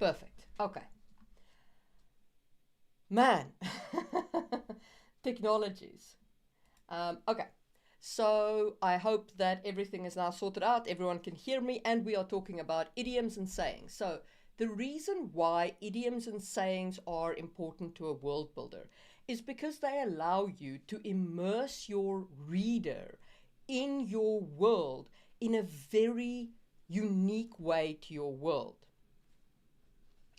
Perfect. Okay. Man, technologies. Okay. So I hope that everything is now sorted out. Everyone can hear me, and we are talking about idioms and sayings. So the reason why idioms and sayings are important to a world builder is because they allow you to immerse your reader in your world in a very unique way to your world.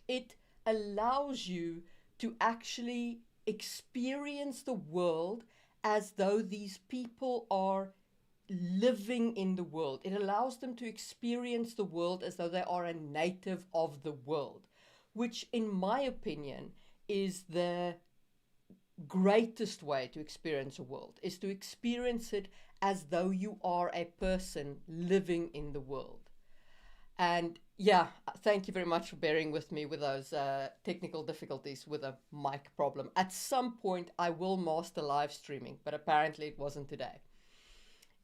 It allows you to actually experience the world as though these people are living in the world. It allows them to experience the world as though they are a native of the world, which, in my opinion, is the greatest way to experience a world, is to experience it as though you are a person living in the world. And yeah, thank you very much for bearing with me with those technical difficulties with a mic problem. At some point, I will master live streaming, but apparently it wasn't today.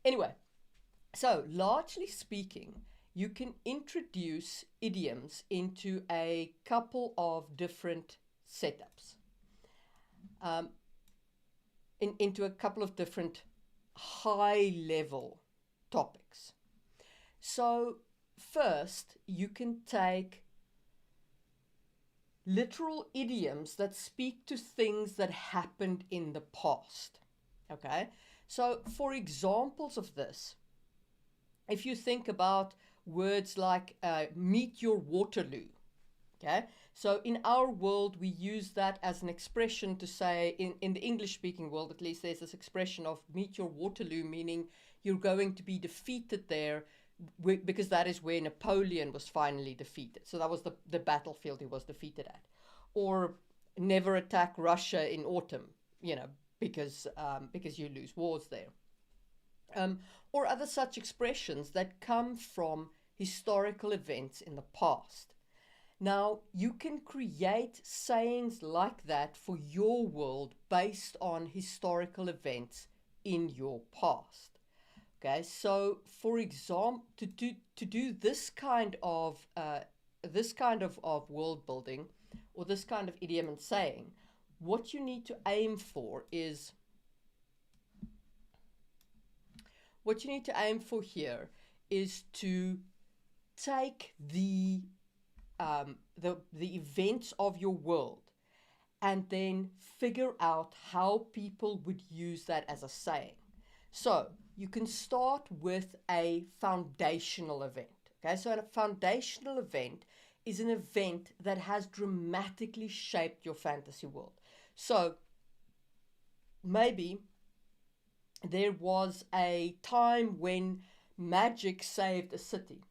Anyway, so largely speaking, you can introduce idioms into a couple of different setups, um, into a couple of different high level topics. So first, you can take literal idioms that speak to things that happened in the past. Okay? So, for examples of this, if you think about words like meet your Waterloo, okay? So, in our world, we use that as an expression to say, in the English speaking world at least, there's this expression of meet your Waterloo, meaning you're going to be defeated there because that is where Napoleon was finally defeated. So that was the battlefield he was defeated at. Or never attack Russia in autumn, because you lose wars there. Or other such expressions that come from historical events in the past. Now, you can create sayings like that for your world based on historical events in your past. Okay, so for example, to do this kind of world building, or this kind of idiom and saying, what you need to aim for is what you need to aim for here is to take the events of your world and then figure out how people would use that as a saying. So you can start with a foundational event. Okay, so a foundational event is an event that has dramatically shaped your fantasy world. So maybe there was a time when magic saved a city,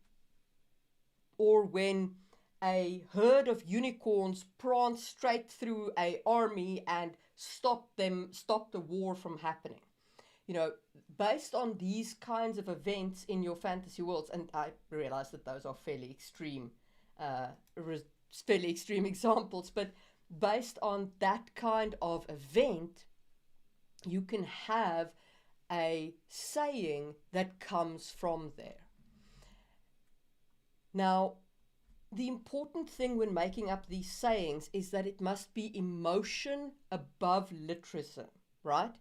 or when a herd of unicorns pranced straight through an army and stopped a war from happening. Based on these kinds of events in your fantasy worlds, and I realize that those are fairly extreme examples, but based on that kind of event, you can have a saying that comes from there. Now, the important thing when making up these sayings is that it must be emotion above literalism, right?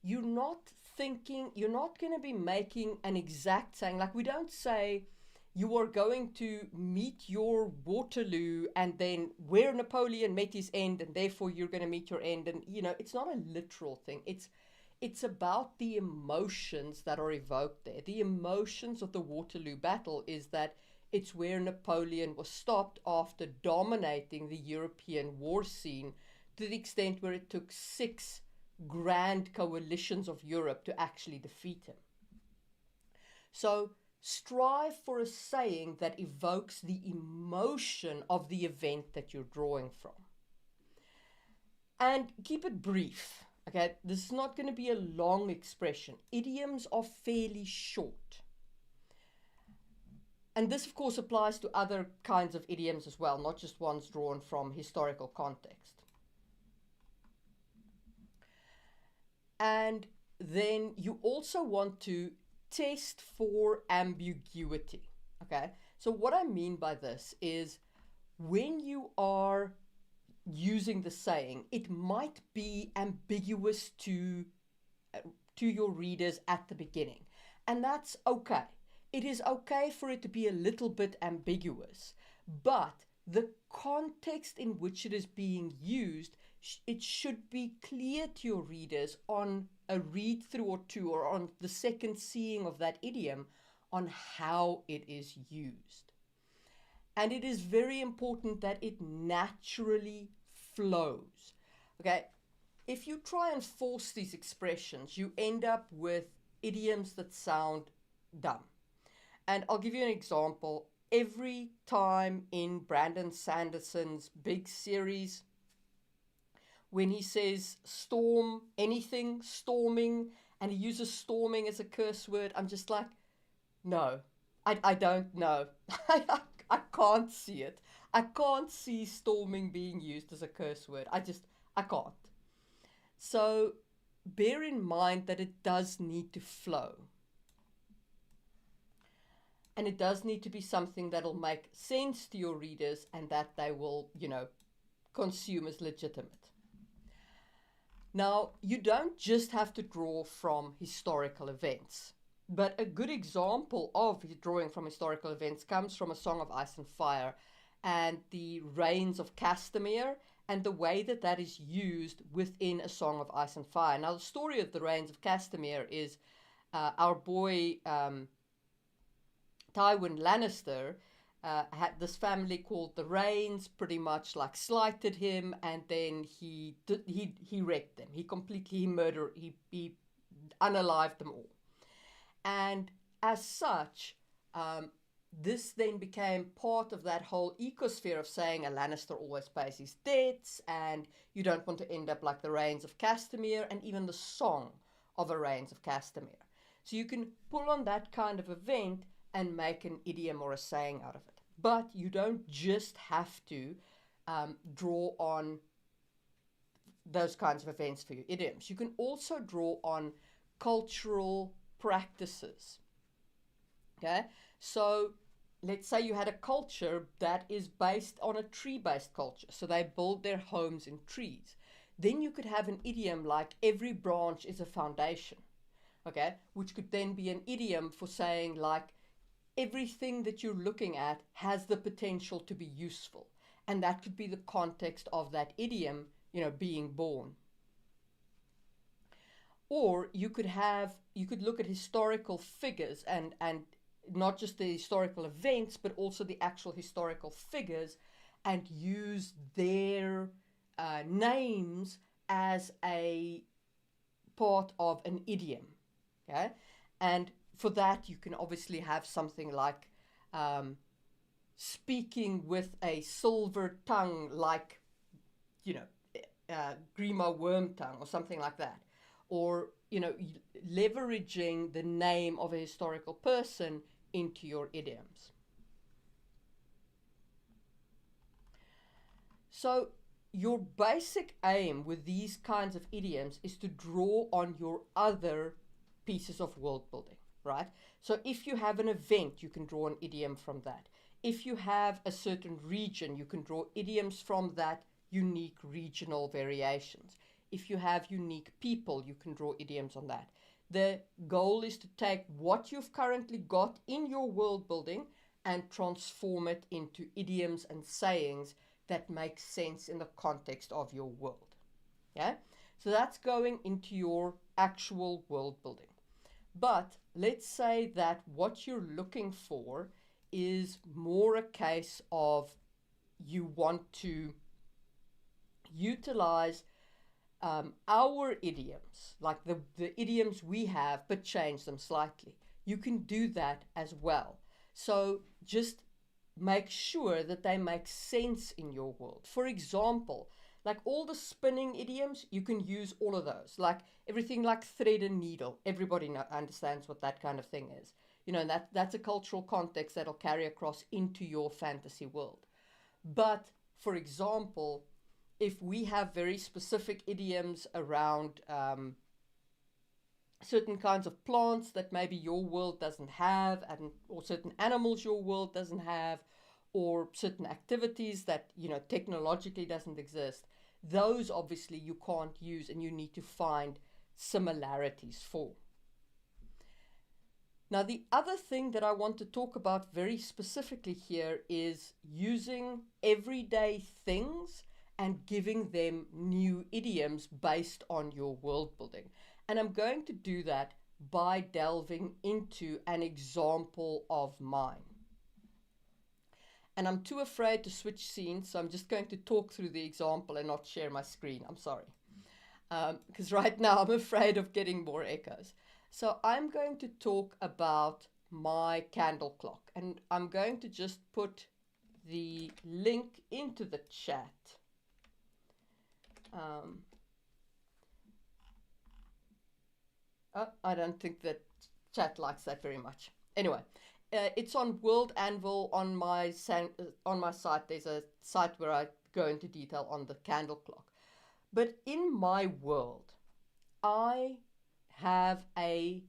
You're not going to be making an exact saying. Like, we don't say you are going to meet your Waterloo and then where Napoleon met his end and therefore you're going to meet your end. And, it's not a literal thing. It's about the emotions that are evoked there. The emotions of the Waterloo battle is that it's where Napoleon was stopped after dominating the European war scene to the extent where it took 6 grand coalitions of Europe to actually defeat him. So strive for a saying that evokes the emotion of the event that you're drawing from. And keep it brief. Okay, this is not going to be a long expression. Idioms are fairly short. And this, of course, applies to other kinds of idioms as well, not just ones drawn from historical context. And then you also want to test for ambiguity. Okay, so what I mean by this is when you are using the saying, it might be ambiguous to your readers at the beginning. And that's okay. It is okay for it to be a little bit ambiguous, but the context in which it is being used, it should be clear to your readers on a read through or two, or on the second seeing of that idiom, on how it is used. And it is very important that it naturally flows. Okay, if you try and force these expressions, you end up with idioms that sound dumb. And I'll give you an example. Every time in Brandon Sanderson's big series, when he says storm, anything, storming, and he uses storming as a curse word, I'm just like, no, I don't know. I can't see it. I can't see storming being used as a curse word. I can't. So bear in mind that it does need to flow. And it does need to be something that'll make sense to your readers and that they will, consume as legitimate. Now, you don't just have to draw from historical events, but a good example of drawing from historical events comes from A Song of Ice and Fire and the Rains of Castamere, and the way that that is used within A Song of Ice and Fire. Now, the story of the Rains of Castamere is our boy Tywin Lannister had this family called the Rains, pretty much like slighted him, and then he wrecked them. He murdered, he unalived them all. And as such, this then became part of that whole ecosphere of saying a Lannister always pays his debts, and you don't want to end up like the Rains of Castamere, and even the song of a Rains of Castamere. So you can pull on that kind of event and make an idiom or a saying out of it. But you don't just have to draw on those kinds of events for your idioms. You can also draw on cultural practices. Okay, so let's say you had a culture that is based on a tree-based culture, so they build their homes in trees. Then you could have an idiom like every branch is a foundation, okay, which could then be an idiom for saying like everything that you're looking at has the potential to be useful, and that could be the context of that idiom, being born. Or you could look at historical figures and not just the historical events, but also the actual historical figures, and use their names as a part of an idiom. Okay, and for that you can obviously have something like speaking with a silver tongue, like Grima Wormtongue or something like that, or leveraging the name of a historical person into your idioms. So your basic aim with these kinds of idioms is to draw on your other pieces of world building, right? So if you have an event, you can draw an idiom from that. If you have a certain region, you can draw idioms from that unique regional variations. If you have unique people, you can draw idioms on that. The goal is to take what you've currently got in your world building and transform it into idioms and sayings that make sense in the context of your world. Yeah? So that's going into your actual world building. But let's say that what you're looking for is more a case of you want to utilize our idioms, like the idioms we have, but change them slightly. You can do that as well. So just make sure that they make sense in your world. For example, like all the spinning idioms, you can use all of those. Like everything like thread and needle. Everybody understands what that kind of thing is. And that's a cultural context that'll carry across into your fantasy world. But, for example, if we have very specific idioms around certain kinds of plants that maybe your world doesn't have, or certain animals your world doesn't have, or certain activities that, technologically doesn't exist, those obviously you can't use and you need to find similarities for. Now, the other thing that I want to talk about very specifically here is using everyday things and giving them new idioms based on your world building. And I'm going to do that by delving into an example of mine. And I'm too afraid to switch scenes, so I'm just going to talk through the example and not share my screen. I'm sorry. Because right now I'm afraid of getting more echoes. So I'm going to talk about my candle clock, and I'm going to just put the link into the chat. I don't think that chat likes that very much. Anyway, it's on World Anvil on my site. There's a site where I go into detail on the candle clock. But in my world, I have a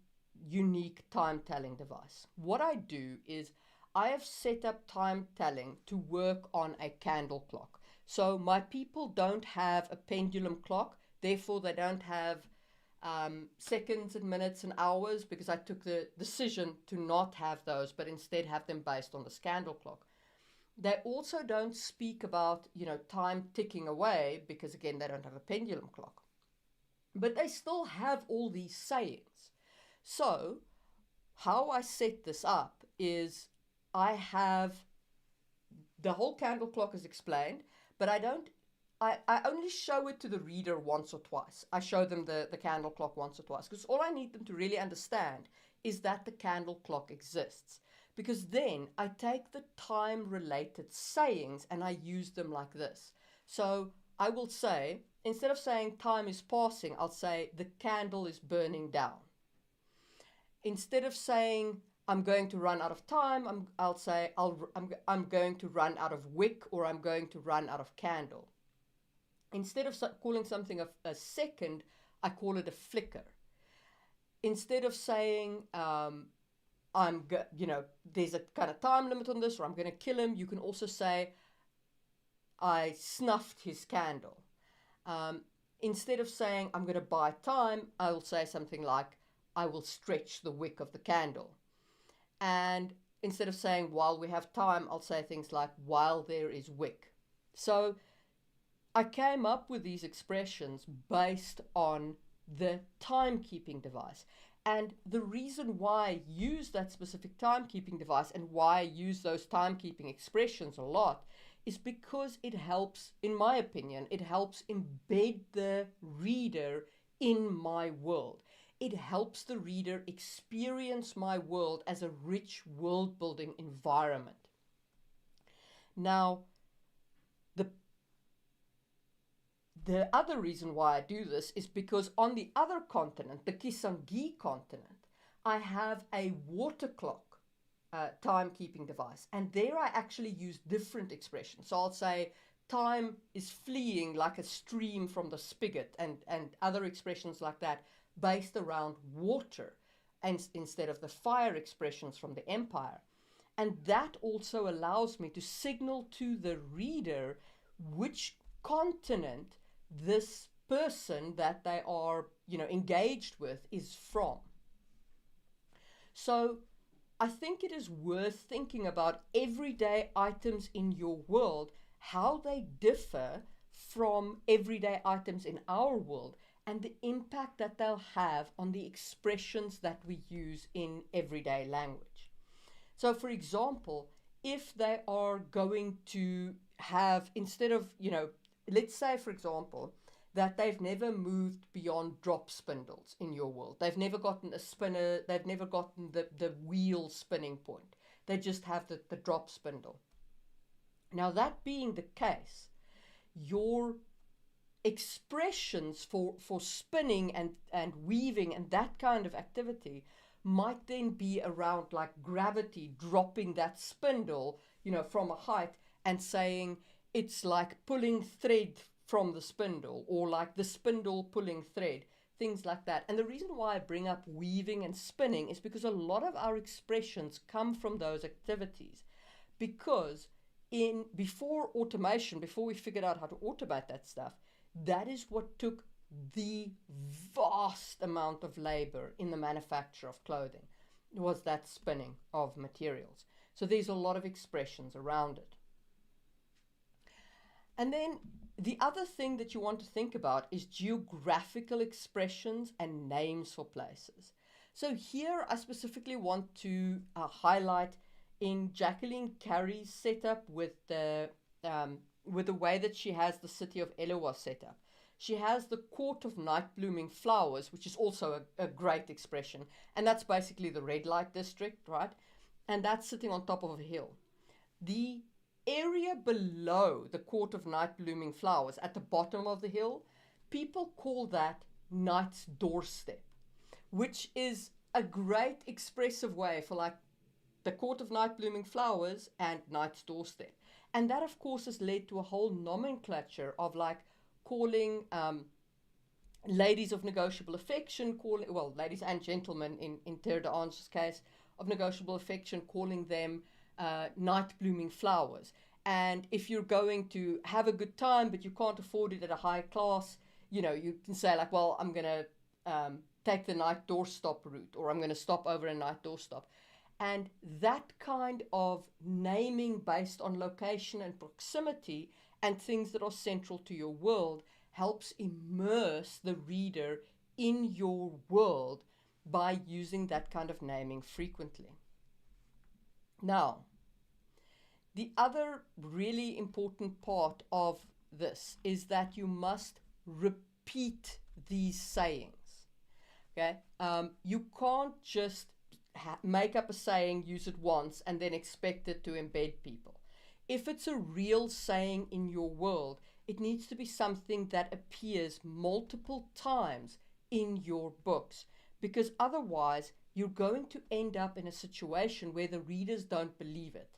unique time telling device. What I do is I have set up time telling to work on a candle clock. So my people don't have a pendulum clock, therefore they don't have seconds and minutes and hours, because I took the decision to not have those, but instead have them based on this candle clock. They also don't speak about, time ticking away, because again, they don't have a pendulum clock. But they still have all these sayings. So how I set this up is I have the whole candle clock is explained, but I only show it to the reader once or twice. I show them the candle clock once or twice, because all I need them to really understand is that the candle clock exists. Because then I take the time-related sayings and I use them like this. So I will say, instead of saying time is passing, I'll say the candle is burning down. Instead of saying I'm going to run out of time, I'll say I'm going to run out of wick, or I'm going to run out of candle. Instead of calling something a second, I call it a flicker. Instead of saying there's a kind of time limit on this, or I'm going to kill him, you can also say I snuffed his candle. Instead of saying I'm going to buy time, I will say something like I will stretch the wick of the candle. And instead of saying while we have time, I'll say things like while there is wick. So I came up with these expressions based on the timekeeping device. And the reason why I use that specific timekeeping device and why I use those timekeeping expressions a lot is because it helps, in my opinion, it helps embed the reader in my world. It helps the reader experience my world as a rich world-building environment. Now, the other reason why I do this is because on the other continent, the Kisangani continent, I have a water clock timekeeping device. And there I actually use different expressions. So I'll say time is fleeing like a stream from the spigot, and other expressions like that based around water, and instead of the fire expressions from the empire. And that also allows me to signal to the reader which continent this person that they are, engaged with is from. So I think it is worth thinking about everyday items in your world, how they differ from everyday items in our world, and the impact that they'll have on the expressions that we use in everyday language. So for example, if they are going to have, instead of, let's say for example, that they've never moved beyond drop spindles in your world. They've never gotten a spinner, they've never gotten the wheel spinning point. They just have the drop spindle. Now that being the case, your expressions for spinning and weaving and that kind of activity might then be around like gravity dropping that spindle, from a height, and saying it's like pulling thread from the spindle, or like the spindle pulling thread, things like that. And the reason why I bring up weaving and spinning is because a lot of our expressions come from those activities, because before automation, before we figured out how to automate that stuff, that is what took the vast amount of labor in the manufacture of clothing, was that spinning of materials. So there's a lot of expressions around it. And then the other thing that you want to think about is geographical expressions and names for places. So here I specifically want to highlight in Jacqueline Carey's setup with the way that she has the city of Eloah set up. She has the Court of Night Blooming Flowers, which is also a great expression. And that's basically the red light district, right? And that's sitting on top of a hill. The area below the Court of Night Blooming Flowers, at the bottom of the hill, people call that Night's Doorstep, which is a great expressive way for like the Court of Night Blooming Flowers and Night's Doorstep. And that, of course, has led to a whole nomenclature of like calling ladies of negotiable affection, well, ladies and gentlemen in Terre de Ange's case, of negotiable affection, calling them night blooming flowers. And if you're going to have a good time but you can't afford it at a high class, you know, you can say like, well, I'm going to take the night doorstop route, or I'm going to stop over a night doorstop. And that kind of naming based on location and proximity and things that are central to your world helps immerse the reader in your world by using that kind of naming frequently. Now, the other really important part of this is that you must repeat these sayings. Okay, you can't just make up a saying, use it once, and then expect it to embed people. If it's a real saying in your world, it needs to be something that appears multiple times in your books, because otherwise you're going to end up in a situation where the readers don't believe it.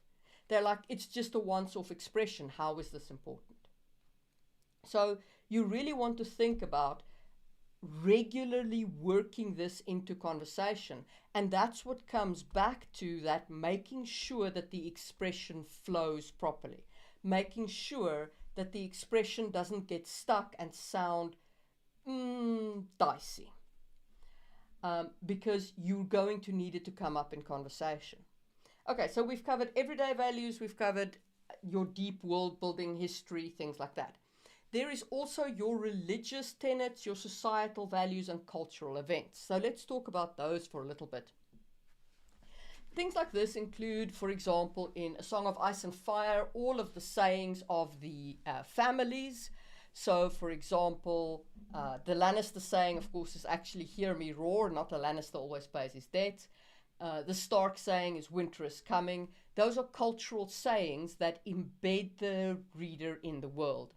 They're like, it's just a once-off expression. How is this important? So you really want to think about regularly working this into conversation. And that's what comes back to that, making sure that the expression flows properly, making sure that the expression doesn't get stuck and sound dicey, because you're going to need it to come up in conversation. Okay, so we've covered everyday values, we've covered your deep world building history, things like that. There is also your religious tenets, your societal values, and cultural events. So let's talk about those for a little bit. Things like this include, for example, in A Song of Ice and Fire, all of the sayings of the families. So, for example, the Lannister saying, of course, is actually "Hear me roar," not "The Lannister always pays his debts." The Stark saying is "Winter is coming." Those are cultural sayings that embed the reader in the world.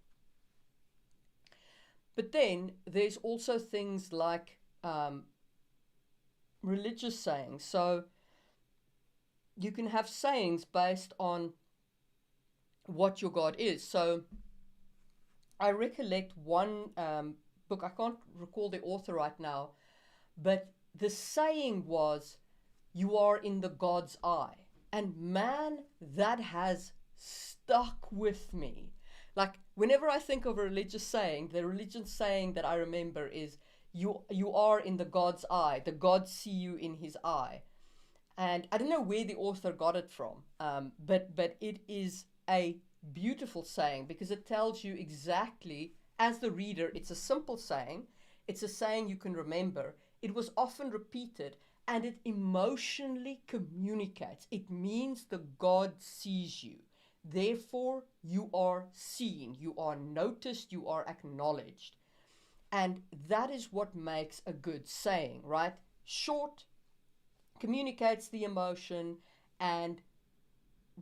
But then there's also things like religious sayings. So you can have sayings based on what your God is. So I recollect one book, I can't recall the author right now, but the saying was, "You are in the God's eye." And man, that has stuck with me. Like, whenever I think of a religious saying, the religious saying that I remember is, you are in the God's eye. The God see you in his eye. And I don't know where the author got it from, but it is a beautiful saying, because it tells you exactly, as the reader, it's a simple saying. It's a saying you can remember. It was often repeated, and it emotionally communicates. It means the God sees you. Therefore, you are seen, you are noticed, you are acknowledged. And that is what makes a good saying, right? Short, communicates the emotion, and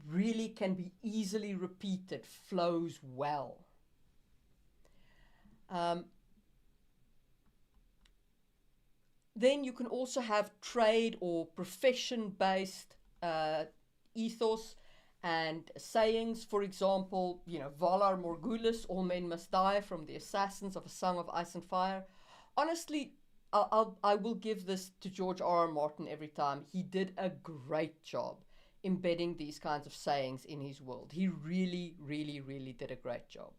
really can be easily repeated, flows well. Then you can also have trade or profession-based ethos and sayings. For example, Valar Morghulis, "All men must die," from the assassins of A Song of Ice and Fire. Honestly, I will give this to George R.R. Martin every time. He did a great job embedding these kinds of sayings in his world. He really, really, really did a great job.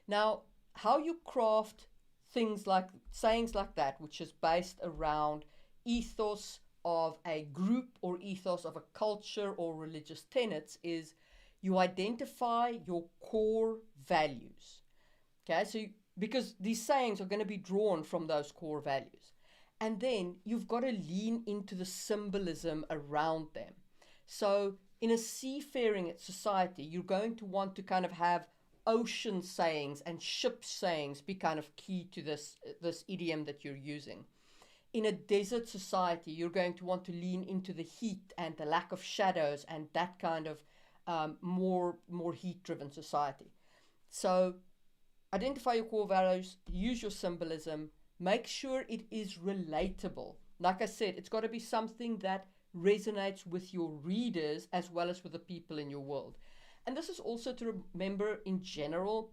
Now, how you craft things like sayings like that, which is based around ethos of a group or ethos of a culture or religious tenets, is you identify your core values. Okay, so because these sayings are going to be drawn from those core values. And then you've got to lean into the symbolism around them. So in a seafaring society, you're going to want to kind of have ocean sayings and ship sayings be kind of key to this idiom that you're using. In a desert society, you're going to want to lean into the heat and the lack of shadows and that kind of more heat-driven society. So identify your core values, use your symbolism, make sure it is relatable. Like I said, it's got to be something that resonates with your readers as well as with the people in your world. And this is also to remember in general,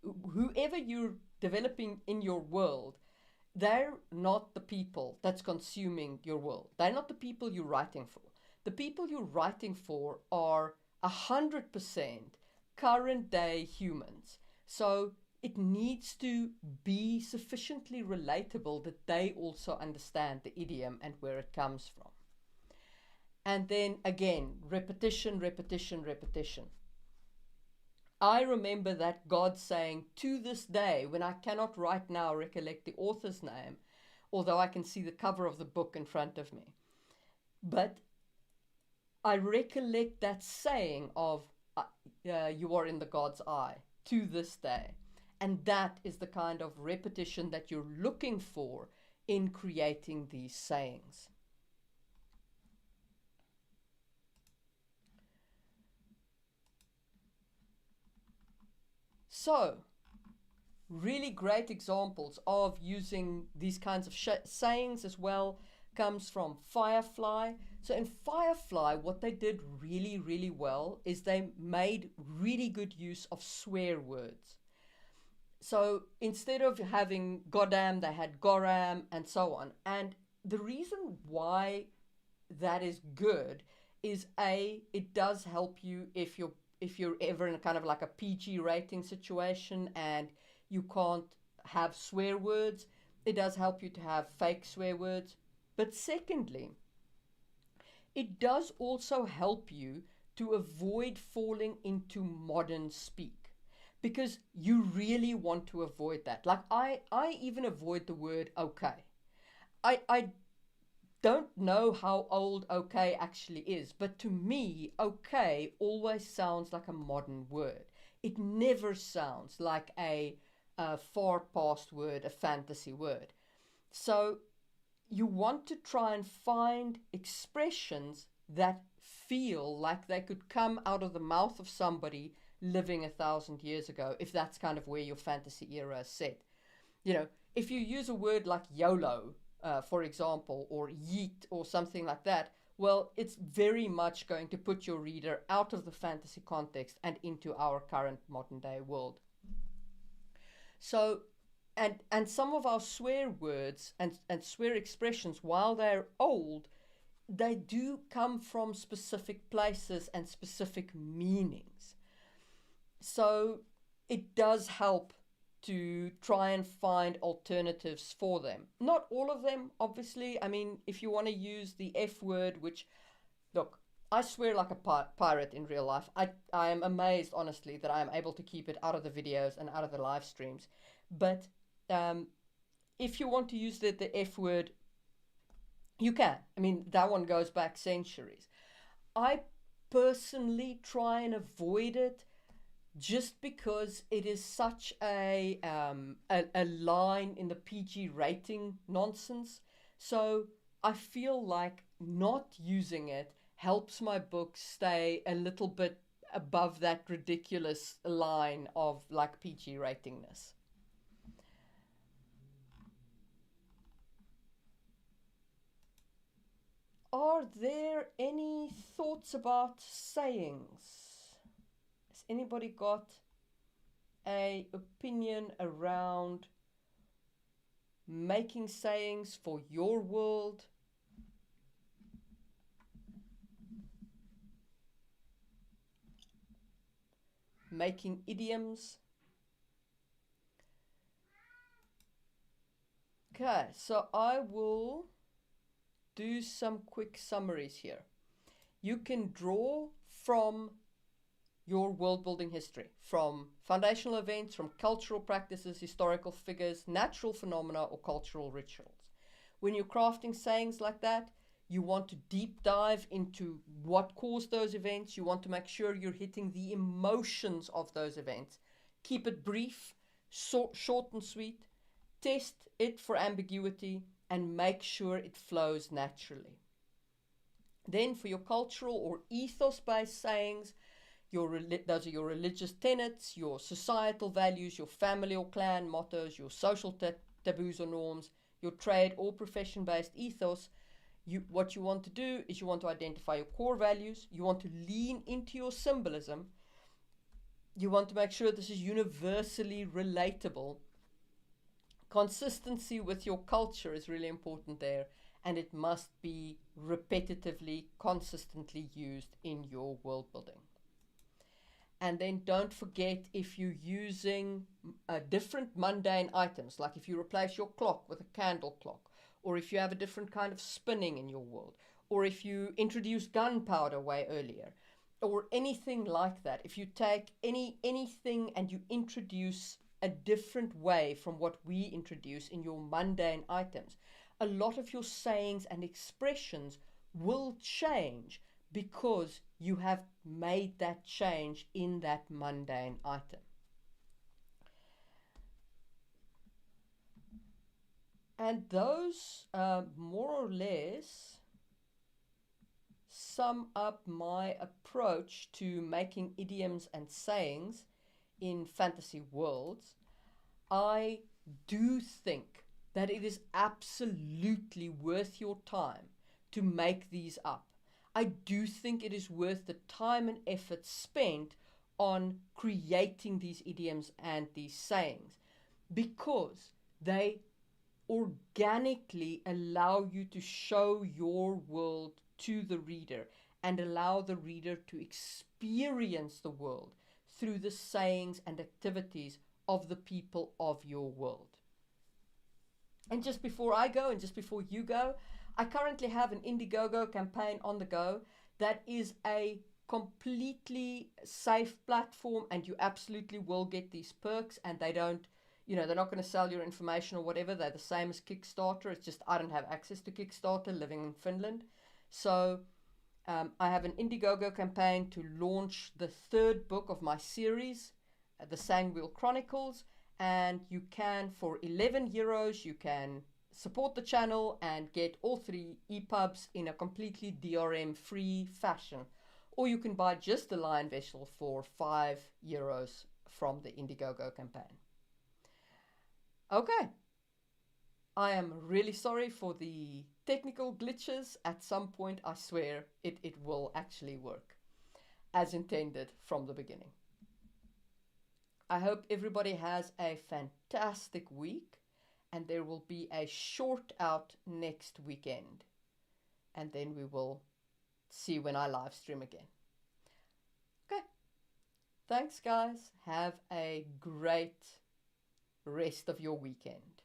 whoever you're developing in your world, they're not the people that's consuming your world. They're not the people you're writing for. The people you're writing for are 100% current day humans. So it needs to be sufficiently relatable that they also understand the idiom and where it comes from. And then again, repetition, repetition, repetition. I remember that God saying to this day, when I cannot right now recollect the author's name, although I can see the cover of the book in front of me. But I recollect that saying of, you are in the God's eye, to this day. And that is the kind of repetition that you're looking for in creating these sayings. So, really great examples of using these kinds of sayings as well comes from Firefly. So in Firefly, what they did really, really well is they made really good use of swear words. So instead of having goddamn, they had goram and so on. And the reason why that is good is it does help you if you're ever in a kind of like a PG rating situation and you can't have swear words. It does help you to have fake swear words. But secondly, it does also help you to avoid falling into modern speak, because you really want to avoid that. Like I even avoid the word okay. I don't know how old okay actually is, but to me, okay always sounds like a modern word. It never sounds like a far past word, a fantasy word. So you want to try and find expressions that feel like they could come out of the mouth of somebody living 1,000 years ago, if that's kind of where your fantasy era is set. You know, if you use a word like YOLO, for example, or yeet or something like that, well, it's very much going to put your reader out of the fantasy context and into our current modern day world. So, and some of our swear words and swear expressions, while they're old, they do come from specific places and specific meanings. So it does help to try and find alternatives for them. Not all of them, obviously. I mean, if you want to use the F word, which, look, I swear like a pirate in real life. I am amazed, honestly, that I am able to keep it out of the videos and out of the live streams. But if you want to use the F word, you can. I mean, that one goes back centuries. I personally try and avoid it just because it is such a line in the PG rating nonsense. So I feel like not using it helps my book stay a little bit above that ridiculous line of like PG ratingness. Are there any thoughts about sayings? Has anybody got a opinion around making sayings for your world? making idioms. Okay, so I will do some quick summaries here. You can draw from your world building history, from foundational events, from cultural practices, historical figures, natural phenomena, or cultural rituals. When you're crafting sayings like that, you want to deep dive into what caused those events. You want to make sure you're hitting the emotions of those events. Keep it brief, short and sweet. Test it for ambiguity and make sure it flows naturally. Then for your cultural or ethos-based sayings, those are your religious tenets, your societal values, your family or clan mottos, your social taboos or norms, your trade or profession-based ethos. What you want to do is you want to identify your core values. You want to lean into your symbolism. You want to make sure this is universally relatable. Consistency with your culture is really important there, and it must be repetitively, consistently used in your world building. And then don't forget, if you're using different mundane items, like if you replace your clock with a candle clock, or if you have a different kind of spinning in your world, or if you introduce gunpowder way earlier, or anything like that, if you take anything and you introduce a different way from what we introduce in your mundane items, a lot of your sayings and expressions will change because you have made that change in that mundane item. And those more or less sum up my approach to making idioms and sayings in fantasy worlds. I do think that it is absolutely worth your time to make these up. I do think it is worth the time and effort spent on creating these idioms and these sayings, because they organically allow you to show your world to the reader and allow the reader to experience the world through the sayings and activities of the people of your world. And just before I go and just before you go, I currently have an Indiegogo campaign on the go that is a completely safe platform, and you absolutely will get these perks, and they don't, they're not going to sell your information or whatever. They're the same as Kickstarter. It's just I don't have access to Kickstarter living in Finland. So I have an Indiegogo campaign to launch the third book of my series, the Sangwheel Chronicles, and you can, for 11 euros, you can support the channel and get all 3 EPUBs in a completely DRM free fashion. Or you can buy just the Lion Vessel for 5 euros from the Indiegogo campaign. Okay. I am really sorry for the technical glitches. At some point, I swear, it will actually work as intended from the beginning. I hope everybody has a fantastic week, and there will be a short out next weekend. And then we will see when I live stream again. Okay. Thanks, guys. Have a great rest of your weekend.